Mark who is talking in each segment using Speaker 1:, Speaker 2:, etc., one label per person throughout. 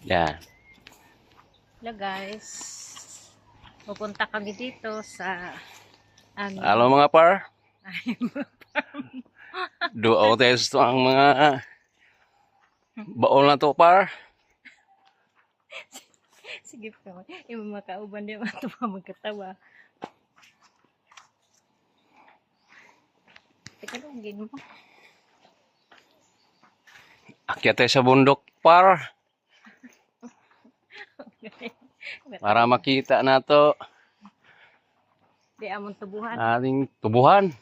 Speaker 1: Yan.
Speaker 2: Hello guys. Pupunta kami dito sa
Speaker 1: Halo mga par. Doon tayo ang mga baon na to par.
Speaker 2: Sige po. Yung mga kauban din magkatawa. Teka lang, gino mo.
Speaker 1: Akyat tayo sa bundok par. Para makita na to
Speaker 2: Di amon tubuhan.
Speaker 1: ating tubuhan.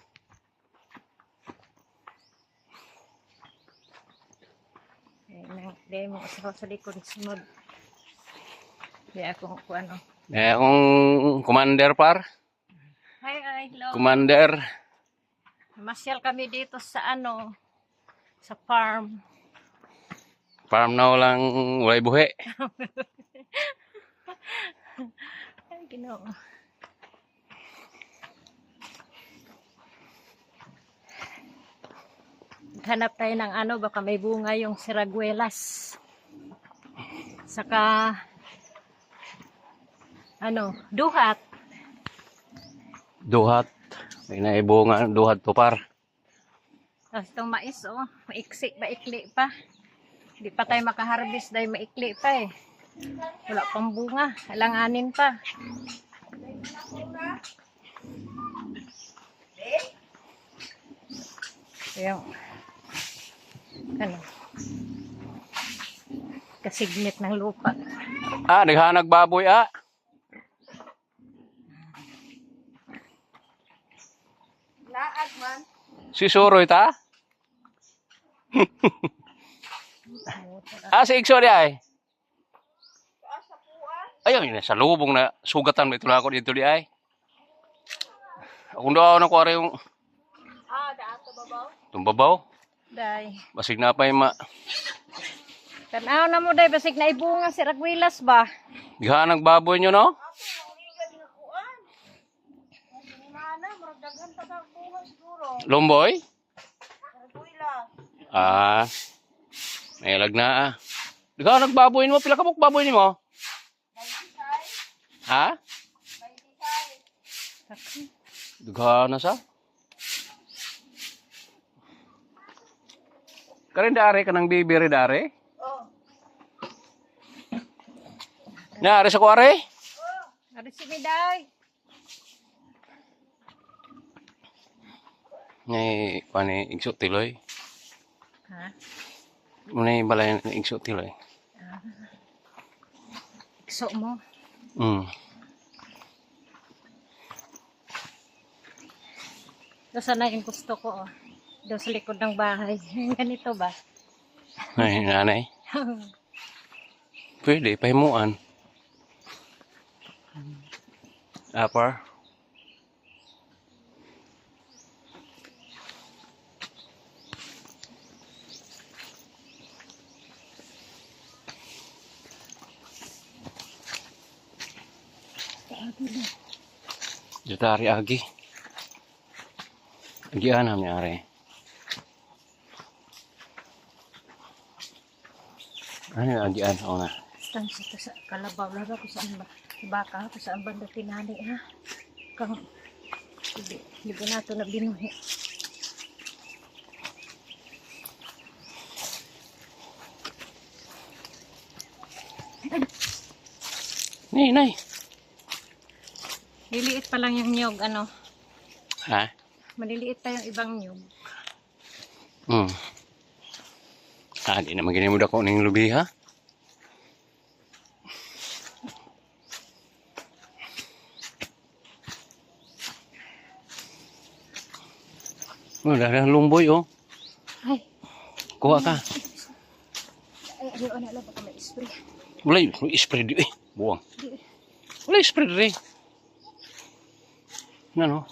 Speaker 2: Di mo sa likod sunod. Di ako kung ano.
Speaker 1: Akong commander par.
Speaker 2: Hi, hello.
Speaker 1: Commander.
Speaker 2: Masyal kami dito sa sa farm.
Speaker 1: Farm na walang walay buhi.
Speaker 2: Ay, Ginoo. Hanap tayo ng baka may bunga yung siraguelas. Saka duhat.
Speaker 1: Duhat. May naibunga duhat to par.
Speaker 2: Tapos itong mais, maikli pa. Hindi pa tayo makaharvest dahil maikli pa eh. Wala pang bunga. Alanganin pa. Yung kasignet ng lupa.
Speaker 1: Naghanag baboy
Speaker 2: Laag man.
Speaker 1: Si Suroy ta? Si Igso di ay. Ayun, sa lubong na sugatan mo ito na ako dito di ay. Kung daw na ko yung
Speaker 2: Daato babaw?
Speaker 1: tumbabaw.
Speaker 2: Day.
Speaker 1: Basig na pa yung
Speaker 2: Tanaw na mo day, basig na ibunga si Ragwilas ba?
Speaker 1: Ghanag baboy nyo no? Lomboy? May lag na Ghanag baboy mo, pila ka buk baboy ni mo? Ha? Gana sa? Karin dare ka ng bibiri dare?
Speaker 2: Oh.
Speaker 1: Naari sa kuwari?
Speaker 2: Ari si Miday.
Speaker 1: Ngay pani igso tiloy.
Speaker 2: Ha?
Speaker 1: Munay balay na igso tiloy.
Speaker 2: Ikso mo. Doon sana yung gusto ko Doon sa likod ng bahay. Ganito ba?
Speaker 1: Ay, nanay. Pwede, pahimuan. Par. Jutari agi. Agian kami are. Ano yung agian? Oo nga.
Speaker 2: Tansi ko sa kalabaw. Laro ko saan ba? Baka ko saan banda tinani ha? Kang hindi ko nato na binuhi.
Speaker 1: Nay.
Speaker 2: Liliit pa lang yung nyog,
Speaker 1: Ha?
Speaker 2: Maliliit pa yung ibang nyog.
Speaker 1: Di naman ganyan mo dako ng lubi, ha? Dahil lumboy,
Speaker 2: Ay.
Speaker 1: Kuha ka.
Speaker 2: Ay, ano lang baka may spray.
Speaker 1: Wala spray di. Buwang. Wala spray di. Ano?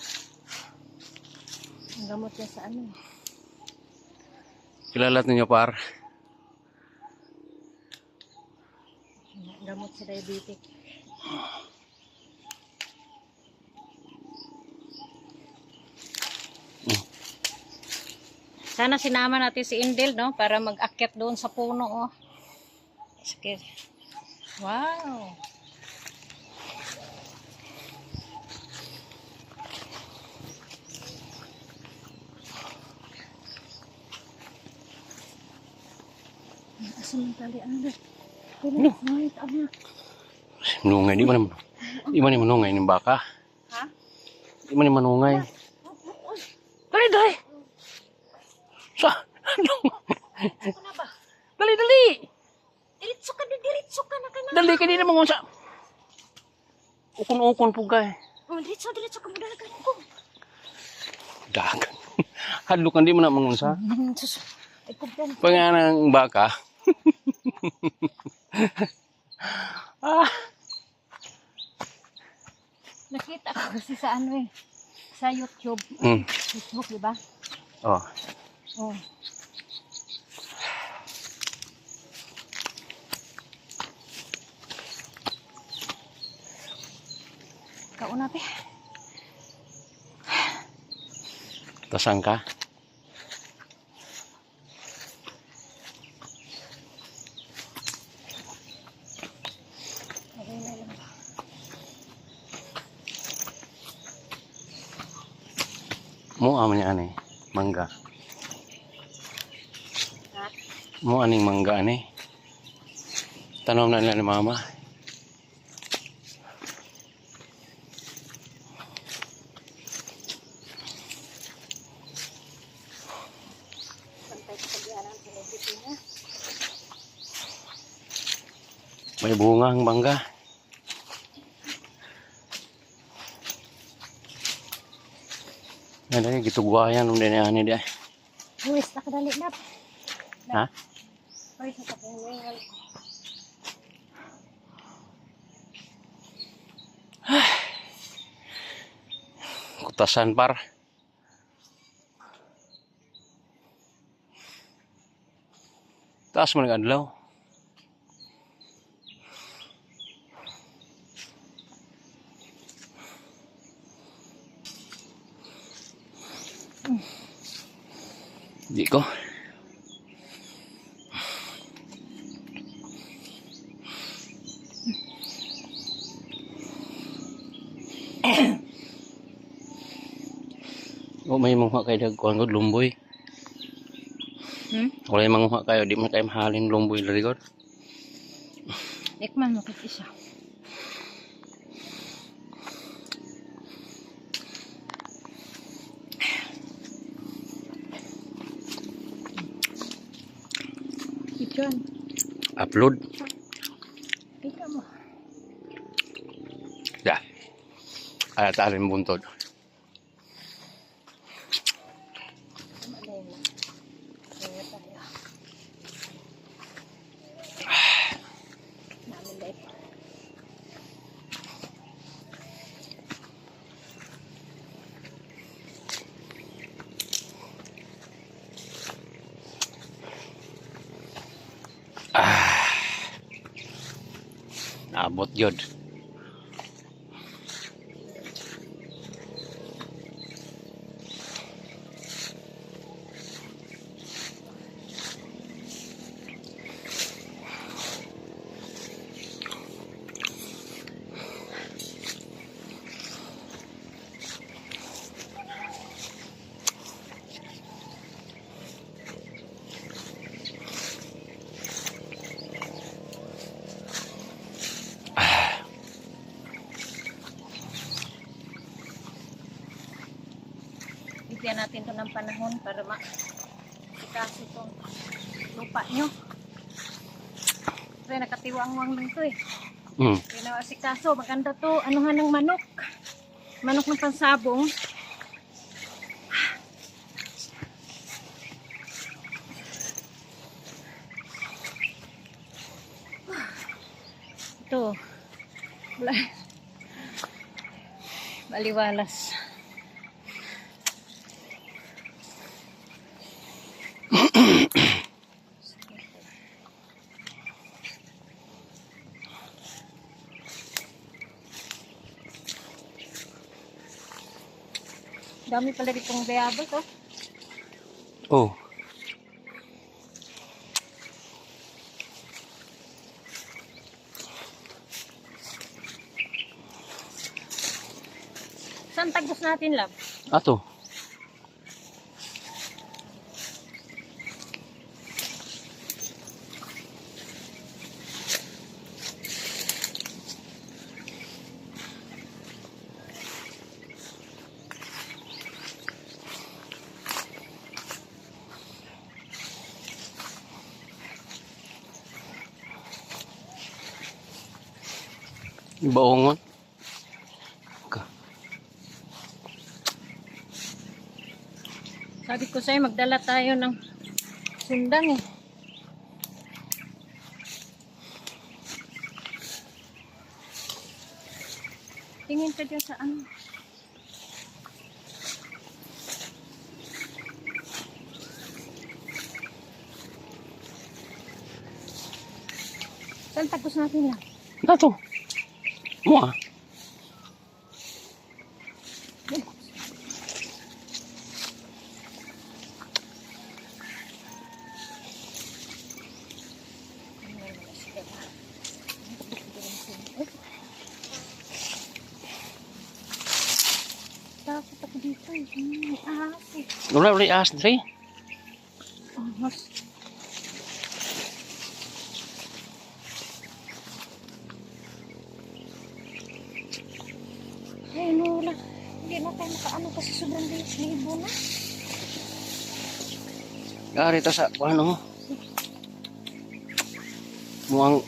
Speaker 2: Ang gamot niya sa
Speaker 1: Kilalat ninyo par.
Speaker 2: Gamot sa diabetic. Sana sinama natin si Indel, no? Para mag-akyat doon sa puno, Sige. Wow. Asan ang talian na?
Speaker 1: Ano?
Speaker 2: Wait, ama.
Speaker 1: Manungay, di man ni manungay ng baka.
Speaker 2: Ha?
Speaker 1: Di man ni manungay. Dali, dali. Sa, ano?
Speaker 2: Ano ba?
Speaker 1: Dali, dali.
Speaker 2: Diretso ka na ka na.
Speaker 1: Dali, kaya di naman sa... Ukon-ukon po gay.
Speaker 2: Oh, diretso ka mo dalagan ko.
Speaker 1: Dagan. Hadlukan di mo na mangunsa.
Speaker 2: Sus. Ay, kubdan.
Speaker 1: Panganang baka. Ah,
Speaker 2: Nakita ko kasi sa ano eh. Sa YouTube.
Speaker 1: mm.
Speaker 2: Facebook, di ba?
Speaker 1: Oh.
Speaker 2: Oh. Kauna pe.
Speaker 1: Tasang ka.
Speaker 2: Okay na lang.
Speaker 1: Mo aman ani mangga.
Speaker 2: Ha?
Speaker 1: Mo aning mangga ani. Tanom na nila ni mama.
Speaker 2: Pantay sa pag-iaran sa Pilipinas.
Speaker 1: May bunga ang mangga. Yan ay gitugwayan nung din ani di.
Speaker 2: Luis, nakadali na.
Speaker 1: Ha?
Speaker 2: Luis, nakadali.
Speaker 1: Kutasan par. Taas mo nag-adlaw. Di ko. O may mangha kay dagkuan gud lumboy. Wala yung mangha kayo, di man kayo mahalin lumboy dali gud.
Speaker 2: Ikman mo kasi siya. Ijon.
Speaker 1: Upload.
Speaker 2: Kita mo.
Speaker 1: Ya. Ay talin buntod.
Speaker 2: Malay na. Kaya tayo. Namalay pa.
Speaker 1: Naabot yun.
Speaker 2: Bigyan natin to ng panahon para ma-sikaso itong lupa nyo. Kasi nakatiwang-wang lang to eh. Kaya na-sikaso, maganda to. Anuhan ng manok. Manok ng pansabong. Ito. Baliwalas. Dami pala ditong bayabas, oh.
Speaker 1: Oh.
Speaker 2: Saan tagos natin, love?
Speaker 1: Ato. Baongon.
Speaker 2: Sabi ko sa'yo, magdala tayo ng sundang eh. Tingin ka dyan sa ano. Saan tagos natin lang?
Speaker 1: Ato. Mua.
Speaker 2: Takot ako dito eh. Ahas eh.
Speaker 1: Wala ulit ahas dre.
Speaker 2: Ahas. Ay, wala. Hindi na tayo makaano kasi sobrang libo na.
Speaker 1: Gari ta sa ano mo. Muang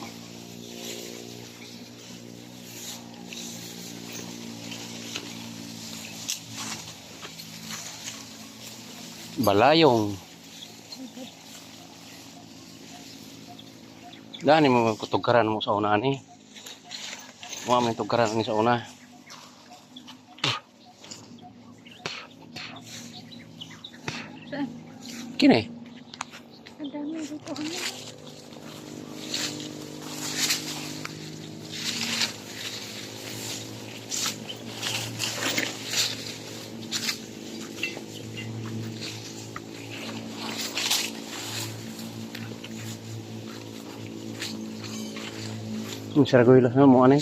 Speaker 1: balayong. Gani mo kutugaran mo sa una ni. Mo may tugaran ni sa una.
Speaker 2: Saan?
Speaker 1: Kini.
Speaker 2: Ang dami dito. Ano?
Speaker 1: Ang saragoylas na mo ani.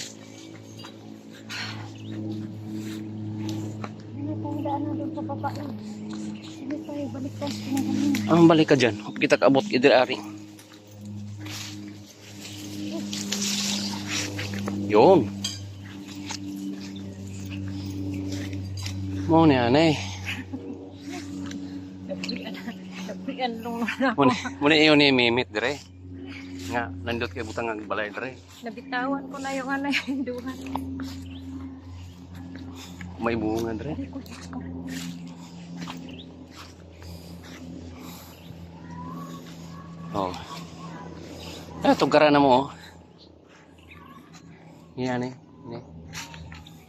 Speaker 2: Ano tayo daan na doon sa baba eh. Sige tayo, balik tayo sa pinagaling.
Speaker 1: Ang balik ka dyan. Kita kaabot idil ari. Yun. Mo ni anay.
Speaker 2: Nabrian lang na ako.
Speaker 1: Muna iyo ni mimit dire. Nga nandot kay butang ang balay dire.
Speaker 2: Nabitawan ko na yung ano yung duhan.
Speaker 1: May bunga dire. Oh. Ah, tugaran na mo. Oh. Yan eh.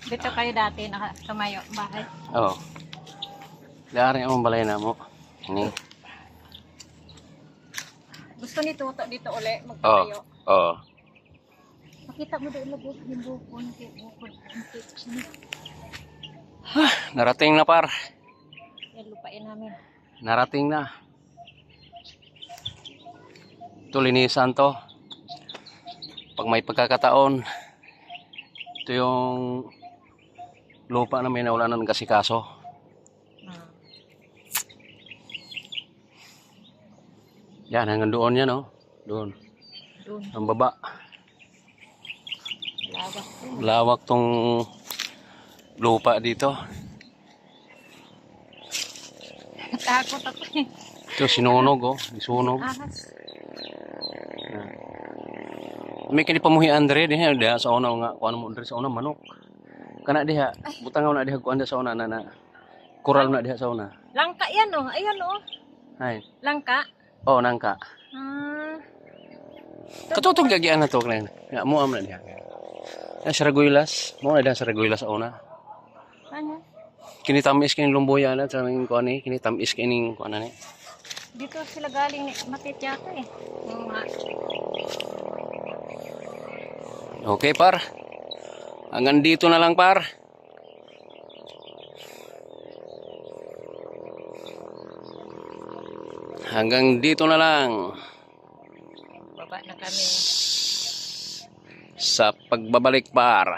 Speaker 2: Dito kayo dati nakakamayo bahay.
Speaker 1: Oh. Dari ang balay na mo. Ini.
Speaker 2: Gusto ni Toto dito uli
Speaker 1: Oh.
Speaker 2: magpatayo.
Speaker 1: Oh.
Speaker 2: Makita mo doon lagos yung bukon.
Speaker 1: Narating na par.
Speaker 2: Yan lupain namin.
Speaker 1: Narating na. Ito linisan to. Pag may pagkakataon, ito yung lupa na may nawala ng kasikaso. Yan, hanggang doon yan, oh. Doon.
Speaker 2: Doon.
Speaker 1: Ang baba.
Speaker 2: Lawak.
Speaker 1: Lawak tong lupa dito.
Speaker 2: Takot ako eh.
Speaker 1: Ito sinunog, oh. Isunog.
Speaker 2: Ahas.
Speaker 1: May kini pamuhi Andre diha diha sa una nga kuan mo Andre sa una manok. Kana diha butang na diha kuan sa una na kural na diha sa una.
Speaker 2: Langka yan oh. Ayan oh.
Speaker 1: Hay.
Speaker 2: Langka.
Speaker 1: Oh nangka. Katutong gagian na to kren. Ya mo am na diha. Ya saragoylas, mo na diha saragoylas sa una.
Speaker 2: Ano?
Speaker 1: Kini tamis kini lumboya na sa ning kuan ni, kini tamis kini kuan ni.
Speaker 2: Dito sila galing ni Matit yata eh.
Speaker 1: Okay par. Hanggang dito na lang par. Hanggang dito na lang.
Speaker 2: Baba na kami.
Speaker 1: Sa pagbabalik par.